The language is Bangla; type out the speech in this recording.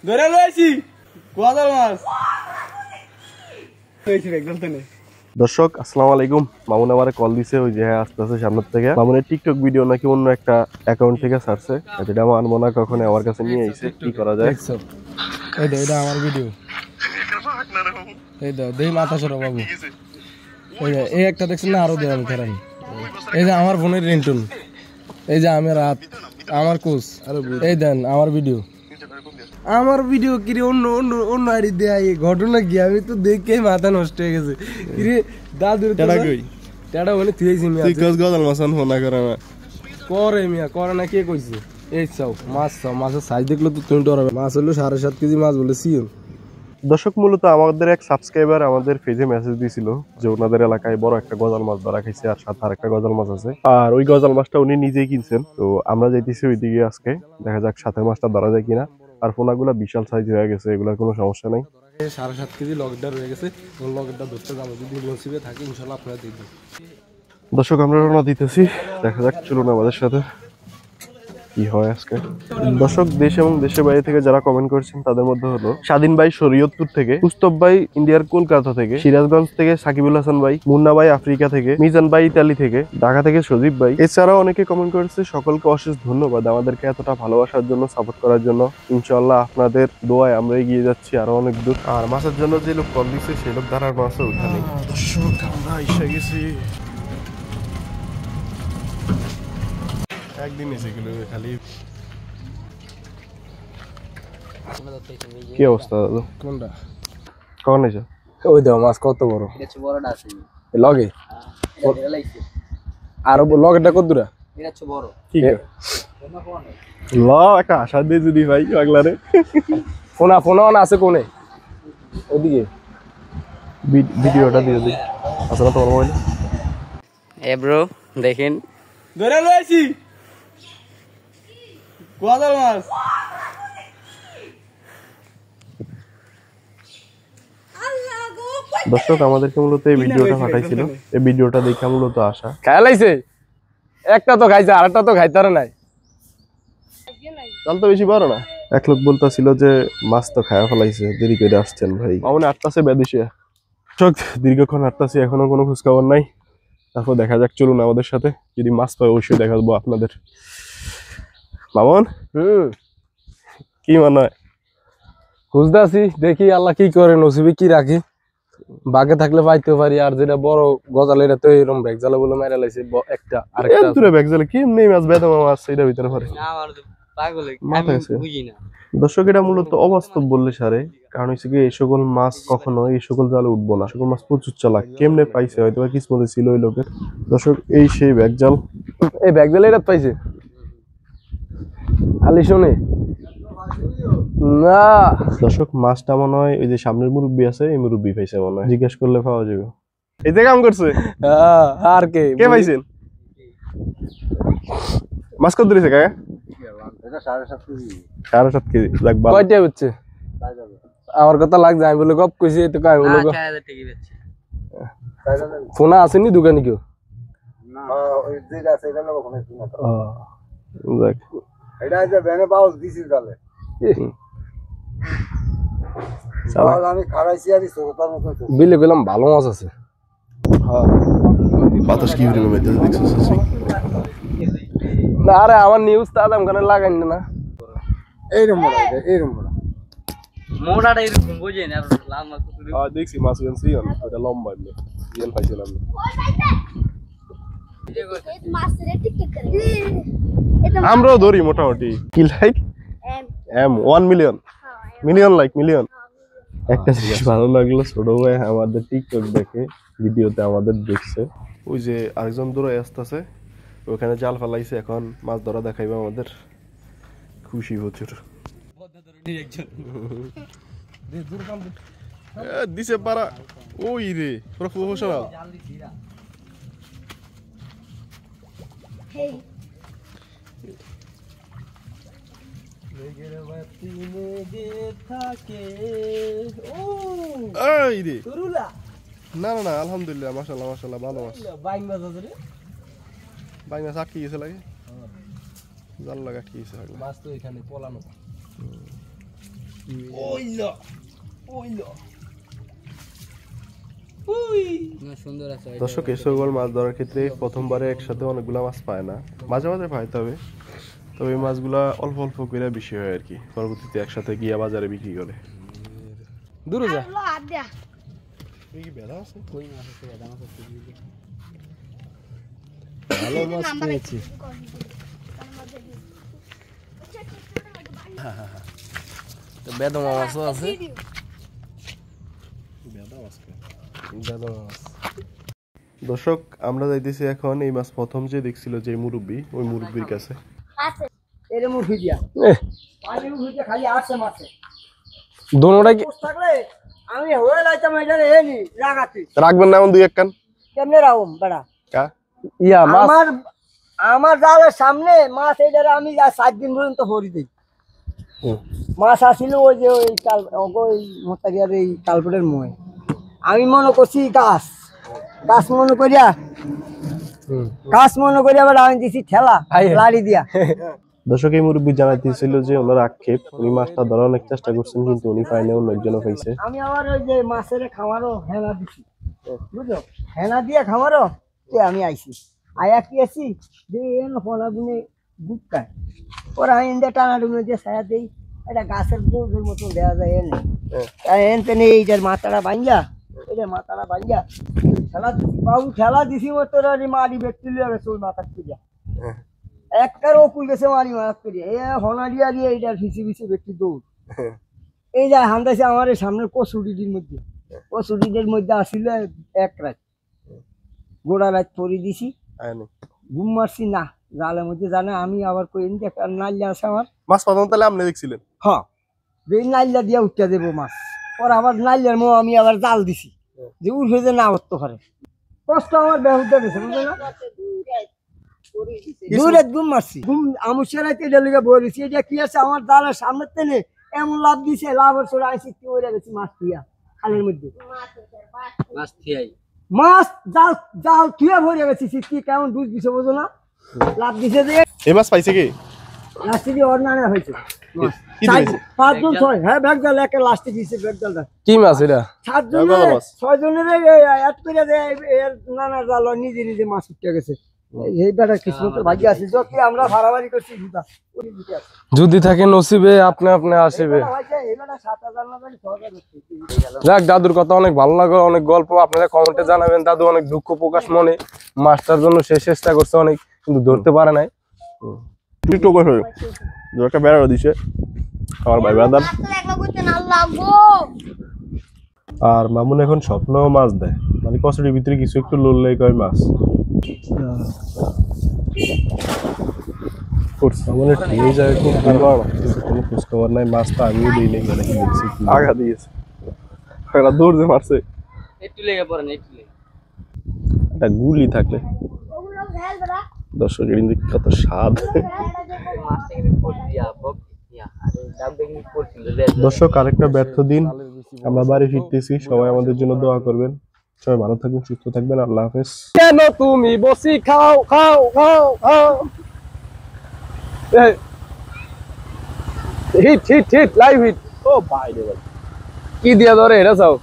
ধরে লইছি কোয়াদাল মাছ কইছি একদম তো নেই। দর্শক আসসালামু আলাইকুম। মামুন আমারে কল দিছে, ওই যে আসতেছে সামনের থেকে। মামুনের টিকটক ভিডিও নাকি অন্য একটা অ্যাকাউন্ট থেকে ছাড়ছে, যেটা মানবো না কখনো, আমার কাছে নিয়ে আইছে। কি করা যায়? এই দে, এটা আমার ভিডিও। এই দে দেই মাথা সরো বাবু। এই যে এই একটা দেখছেন না, আরো দে আমি খারাপ। এই যে আমার ফোনের রিংটোন, এই যে আমি রাত আমার কোচ, এই দেন আমার ভিডিও। আমার ভিডিও কিরে অন্য অন্য অন্য আইডি দেয় ঘটনা কি? আমি তো দেখে মাথা নষ্ট হয়ে গেছে। কিরে দাদুর টেডা কই? টেডা বলে তুই আইছিস মিয়া, তুই কস গজাল মাছন ফোন না করে না করে মিয়া, করে না কে কইছে? এই চাও মাছ চাও, মাছের সাইজ দেখলে তো তুমি ডরাবে। মাছ হলো 7.5 কেজি মাছ বলে সিএম। দর্শক মূলত আমাদের এক সাবস্ক্রাইবার আমাদের পেজে মেসেজ দিয়েছিল যে ওনাদের এলাকায় বড় একটা গজাল মাছ ধরা খাইছে, আর সাথে আর একটা গজাল মাছ আছে। আর ওই গজাল মাছটা উনি নিজেই কিনছেন। তো আমরা যাইতেছি ওইদিকে আজকে, দেখা যাক সাথে মাছটা ধরা যায় কিনা। আর পোনাগুলা বিশাল সাইজ হয়ে গেছে, এগুলার কোনো সমস্যা নাই। 7.5 কেজি লগডার হয়ে গেছে, লগডটা ধরতে যাবো, যদি নসিবে থাকে ইনশাল্লাহ আপনারা দেখবেন। দর্শক আমরা রওনা দিতেছি, দেখা যাক, চলুন আমাদের সাথে কি হয় আজকে। দর্শক দেশ এবং দেশের বাইরে থেকে যারা কমেন্ট করছেন তাদের মধ্যে হলো স্বাধীন ভাই শরীয়তপুর থেকে, মুস্তফ ভাই ইন্ডিয়ার কলকাতা থেকে, সিরাজগঞ্জ থেকে সাকিবুল হাসান ভাই, মুন্না ভাই আফ্রিকা থেকে, মিজান ভাই ইতালি থেকে, ঢাকা থেকে সজীব ভাই। এছাড়াও অনেকে কমেন্ট করেছে। সকলকে অশেষ ধন্যবাদ আমাদেরকে এতটা ভালোবাসার জন্য, সাপোর্ট করার জন্য। ইনশাআল্লাহ আপনাদের দোয়ায় আমরা এগিয়ে যাচ্ছি আরো অনেক দূর। আর মাছের জন্য যে লোক কল দিচ্ছে সেই লোক ধারার মাছও উঠা নেই। দর্শক আমরা এসে গেছি, একদিন এসে গেল খালি। কি অবস্থা দাদু? কোনটা? কখন এসে? ওই দাও মাছ কত বড়, এটা বড়টা আছে লগে এটা লাইছে আর লগেরটা কত দূরা? এটা হচ্ছে বড়। কি ল একটা আশা দিয়ে যদি ভাই পাগলারে। ফোনা ফোনা আছে কোনে ওদিকে, ভিডিওটা দিয়ে দিই। আসলে তোমার মোবাইল এ ব্রো দেখেন, ধরে লইছি কোয়াদাল মাছ। দর্শক আমাদেরকে মূলত এই ভিডিওটা পাঠাইছিল, এই ভিডিওটা দেখে মূলত আশা খায় লাইছে। একটা তো খাইছে, আরেকটা তো খাইতে পারে নাই। চাল তো বেশি পারো না। এক লোক বলতেছিল যে মাছ তো খায়া ফেলাইছে, দেরি করে আসছেন ভাই। মামুনে আটটাছে বেদিসে। দর্শক দীর্ঘক্ষণ আটটাছি, এখনো কোনো খোঁজখবর নাই। তারপর দেখা যাক, চলুন আমাদের সাথে। যদি মাছ পাই অবশ্যই দেখাবো আপনাদের। মামুন কি মনে হয়? খুঁজতে আছি, দেখি আল্লাহ কি করে, নসিবে কি রাখি। বাঘে থাকলে পাইতে পারি, আর যেটা বড় গজাল এটা তো এরকম ব্যাগজালে বলে মারা লাইছে একটা। আরেকটা দূরে ব্যাগজালে কি এমনি মাছ বেদমা মাছ এটার ভিতরে পড়ে। আমার পাগল আমি বুঝি না। দর্শক এটা মূলত অবাস্তব বললে সারে, কারণ হচ্ছে কি এই সকল মাছ কখনো এই সকল জালে উঠবো না। সকল মাছ প্রচুর চালাক, কেমনে পাইছে হয়তো বা কিসমতে ছিল ওই লোকের। দর্শক এই সেই ব্যাগজাল, এই ব্যাগজালে এটা পাইছে আলি শোনে না। দর্শক মাছটা মনে হয় ওই যে সামনের মুরব্বী আছে, এই মুরব্বী পাইছে মনে হয়, জিজ্ঞেস করলে পাওয়া যাবে। এই যে কাম করছে আর কে কে পাইছেন? মাছ কত দিয়েছে কাকা? 7.5 কেজি। কয়টা হচ্ছে? আমার কথা লাগছে, আমি বলে গপ কইছি তো কই বলে গপ। ফোনা আসেনি দোকানে কেউ? না ওই যেটা আছে এটা লোক ফোনে শুনা তো। দেখ এটা যে ভ্যানে পাউস দিছিস গালে। সালাম আমি খারাইছি আর সরতার মতো। বিলে গেলাম ভালো মাছ আছে। হ্যাঁ বাতাস কি ভিডিও মেতে দেখছস? না আরে আমার নিউজ তা দাম কানে লাগাই না। এইরকম মোড়া, এইরকম মোড়া। মোড়াটা এরকম বুঝেন আর লাল মাছ তো। হ্যাঁ দেখছি মাছ গেছি ওটা লম্বা এমনি ইয়ান পাইছিলাম না। আমরাও ধরি মোটামুটি। কি like M 1 million million like million. একটা জিনিস ভালো লাগলো, ছোট ভাই আমাদের টিকটক দেখে, ভিডিওতে আমাদের দেখছে। ওই যে আরেকজন দূরে আসতেছে, ওখানে জাল ফেলাইছে, এখন মাছ ধরা দেখাইবে আমাদের। খুশি প্রচুর। দিছে পারা ওই রে পুরো প্রফেশনাল। না না না আলহামদুলিল্লাহ, মাশাআল্লাহ মাশাআল্লাহ, ভালো মাছ। বাইং মাছ আটকে গেছে লাগে, জাল লাগা আটকে গেছে। মাছ তো এখানে পলানো। সুন্দর আছে দর্শক এই শৈবাল মাছ ধরার ক্ষেত্রে প্রথমবারে একসাথে অনেকগুলা মাছ পায় না, মাঝে মাঝে পায়। তবে এই মাছগুলা অল্প অল্প করে বেশি হয় আর কি, পরবর্তীতে একসাথে গিয়া বাজারে বিক্রি করে। দূরে যা ভালো মাছ পেয়েছি। বেদমা মাছও আছে। দর্শক আমরা যাইতেছি এখন এই মাছ প্রথম যে দেখছিল যে মুরব্বি, ওই মুরব্বির কাছে। দোনোটা কি আমি হয়ে লাইতাম এটা এনি লাগাতে রাখবেন না এমন দুই এক কান? কেমনে রাখুম বেড়া? ইয়া মাছ আমার জালের সামনে মাছ এইটারে আমি 7 দিন পর্যন্ত ভরি দিই। মাছ আসিল ওই যে ওই কাল ওই মতারিয়ার এই কালপটের মই আমি মনে করছি গাছ মনে করিয়া আবার আমি দিছি ঠেলা লাড়ি দিয়া। দর্শক এই মুরব্বি জানাইতেছিল যে ওনার আক্ষেপ, উনি মাছটা ধরার অনেক চেষ্টা করছেন কিন্তু উনি পায়নি, অন্য একজনও পাইছে। আমি আবার ওই যে মাছের খামারও হেনা দিছি, বুঝলো, হেনা দিয়ে খামারও আমি আইছি আয়া কি আছি যে ফলা গুনে গুটকায় ওরা ইন্দা টানা ডুনে দিয়ে ছায়া দেই, এটা গাছের গোড়ের মতন দেওয়া যায় এনে এন তেনে এইটার মাথাটা বাঞ্জা খেলা দিছি বাবু, খেলা দিছি তোর মারি ব্যক্তি লিয়ে গেছে ওই মাথার তুলিয়া একটার অকুল গেছে মারি মাছ করি এ হনারিয়া দিয়ে এইটার ফিসি ব্যক্তি দৌড় এই যায় হান্দাইছে আমার সামনের কচুরিটির মধ্যে আসিল এক রাত, গোড়া রাত পরি দিছি, ঘুম মারছি না জালের মধ্যে জানে আমি আবার কই নাইলা আছে আমার মাছ প্রথম তাহলে আপনি দেখছিলেন? হ্যাঁ, নাইলা দিয়া উঠতে দেবো মাছ, পর আবার নাইলার মো আমি আবার জাল দিছি যে উঠে যে না উঠতে পারে, কষ্ট আমার বেহুদা গেছে বুঝলো না। দূরে ঘুম মারছি, ঘুম আমুষের রাইতে এটা লিগে বলেছি এটা কি আছে আমার জালের সামনে তেনে এমন লাভ দিছে, লাভের ছোড়া আইসি কি ওইটা গেছি মাছ থুইয়া খালের মধ্যে, মাছ জাল থুইয়া ভরে গেছি কি কেমন দুধ দিছে বুঝো না, লাভ দিছে যে এই মাছ পাইছে কি লাস্টে দিয়ে অর্নানা হয়েছে 5 জন 6, হ্যাঁ ব্যাগ জাল একটা লাস্টে দিছে ব্যাগ জালটা কি মাছ এটা? 7 জন 6 জনের এড করে দেয় নানা জাল নিজে মাছ উঠে গেছে। এই বেটা কিসমতের ভাগ্য আছে যদি আমরা ভাড়াবাড়ি করছি জুতা যদি থাকে নসিবে আপনি আসিবে। যাক, দাদুর কথা অনেক ভালো লাগলো, অনেক গল্প আপনারা কমেন্টে জানাবেন। দাদু অনেক দুঃখ প্রকাশ মনে, মাছটার জন্য সে চেষ্টা করছে অনেক কিন্তু ধরতে পারে নাই। একটা বেড়া দিছে আমার ভাই ব্রাদার, আর মামুন এখন স্বপ্ন মাছ দেয়, মানে কচুরির ভিতরে কিছু একটু লড়লেই কয় মাছ। খোঁজখবর নাই, মাছটা আমিও দিই নাই, মানে আগা দিয়েছে দৌড় যে মারছে একটা গুলি থাকলে। দর্শক কত স্বাদ। দর্শক আরেকটা ব্যর্থ দিন, আমরা বাড়ি ফিরতেছি, সবাই আমাদের জন্য দোয়া করবেন, সবাই ভালো থাকবেন, সুস্থ থাকবেন, আল্লাহ হাফেজ। কেন তুমি বসি খাও খাও খাও খাও, hit hit hit live hit. ও ভাই রে ভাই, কি দিয়া ধরে এটা চাও?